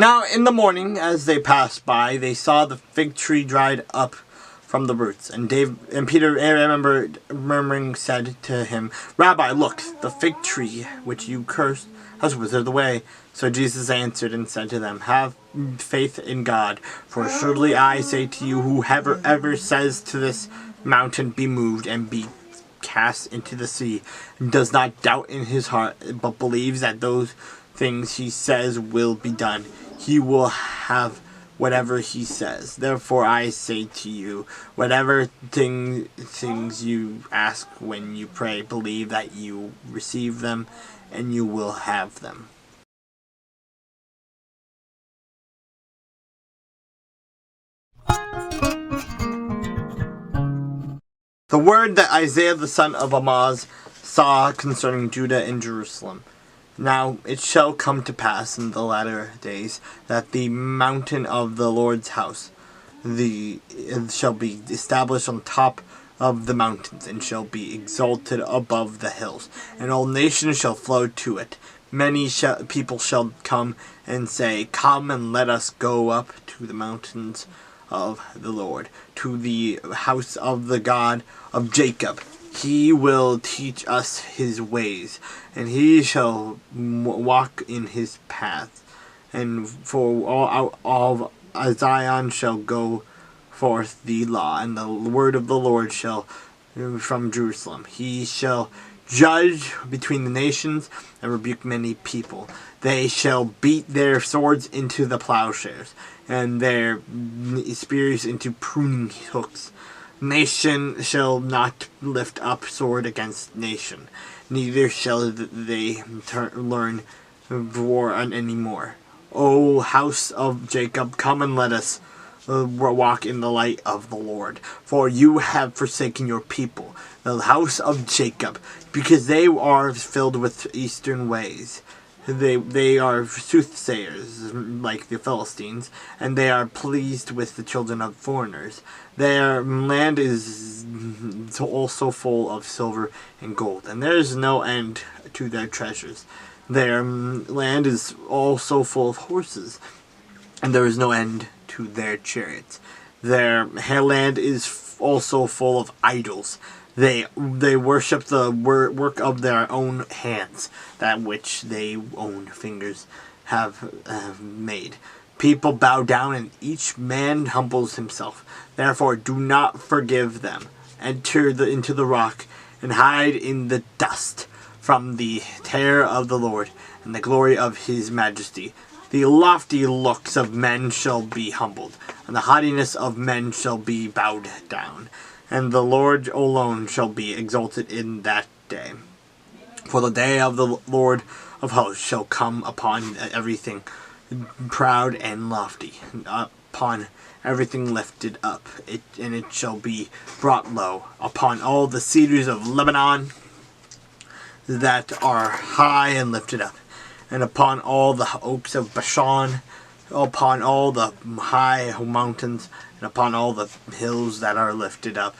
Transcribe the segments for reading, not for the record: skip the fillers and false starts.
Now in the morning, as they passed by, they saw the fig tree dried up from the roots. And Peter, murmuring, said to him, Rabbi, look, the fig tree which you cursed has withered away. So Jesus answered and said to them, Have faith in God, for surely I say to you, whoever ever says to this mountain, be moved and be cast into the sea, and does not doubt in his heart, but believes that those things he says will be done, he will have whatever he says. Therefore I say to you, whatever things you ask when you pray, believe that you receive them, and you will have them. The word that Isaiah the son of Amoz saw concerning Judah and Jerusalem. Now it shall come to pass in the latter days that the mountain of the Lord's house shall be established on top of the mountains, and shall be exalted above the hills, and all nations shall flow to it. Many people shall come and say, Come and let us go up to the mountains of the Lord, to the house of the God of Jacob. He will teach us his ways, and he shall walk in his paths. And for all Zion shall go forth the law, and the word of the Lord shall from Jerusalem. He shall judge between the nations and rebuke many people. They shall beat their swords into the plowshares, and their spears into pruning hooks. Nation shall not lift up sword against nation, neither shall they learn war any more. O house of Jacob, come and let us walk in the light of the Lord. For you have forsaken your people, the house of Jacob, because they are filled with eastern ways. They are soothsayers, like the Philistines, and they are pleased with the children of foreigners. Their land is also full of silver and gold, and there is no end to their treasures. Their land is also full of horses, and there is no end to their chariots. Their land is also full of idols. They worship the work of their own hands, that which their own fingers have made. People bow down, and each man humbles himself. Therefore do not forgive them. Enter into the rock, and hide in the dust from the terror of the Lord, and the glory of his majesty. The lofty looks of men shall be humbled, and the haughtiness of men shall be bowed down. And the Lord alone shall be exalted in that day. For the day of the Lord of hosts shall come upon everything proud and lofty, and upon everything lifted up, and it shall be brought low, upon all the cedars of Lebanon that are high and lifted up, and upon all the oaks of Bashan, upon all the high mountains, and upon all the hills that are lifted up,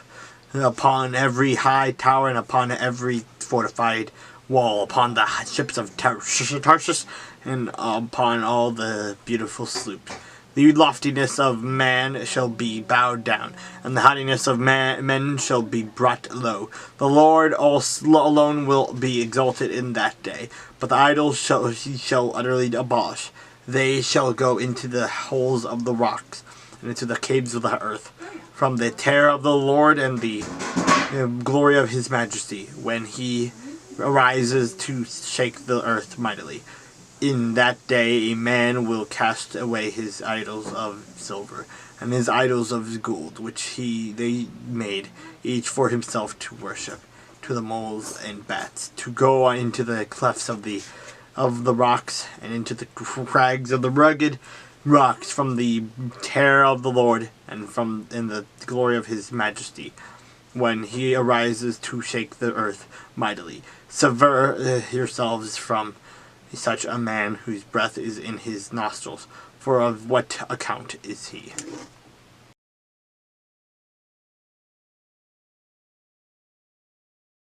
upon every high tower, and upon every fortified wall, upon the ships of Tarshish, and upon all the beautiful sloops. The loftiness of man shall be bowed down, and the haughtiness of men shall be brought low. The Lord alone will be exalted in that day, but the idols he shall utterly abolish. They shall go into the holes of the rocks, and into the caves of the earth, from the terror of the Lord and the glory of his majesty, when he arises to shake the earth mightily. In that day a man will cast away his idols of silver, and his idols of gold, which they made, each for himself to worship, to the moles and bats, to go into the clefts of the rocks, and into the crags of the rugged rocks, from the terror of the Lord, and in the glory of his majesty, when he arises to shake the earth mightily. Sever yourselves from such a man whose breath is in his nostrils, for of what account is he?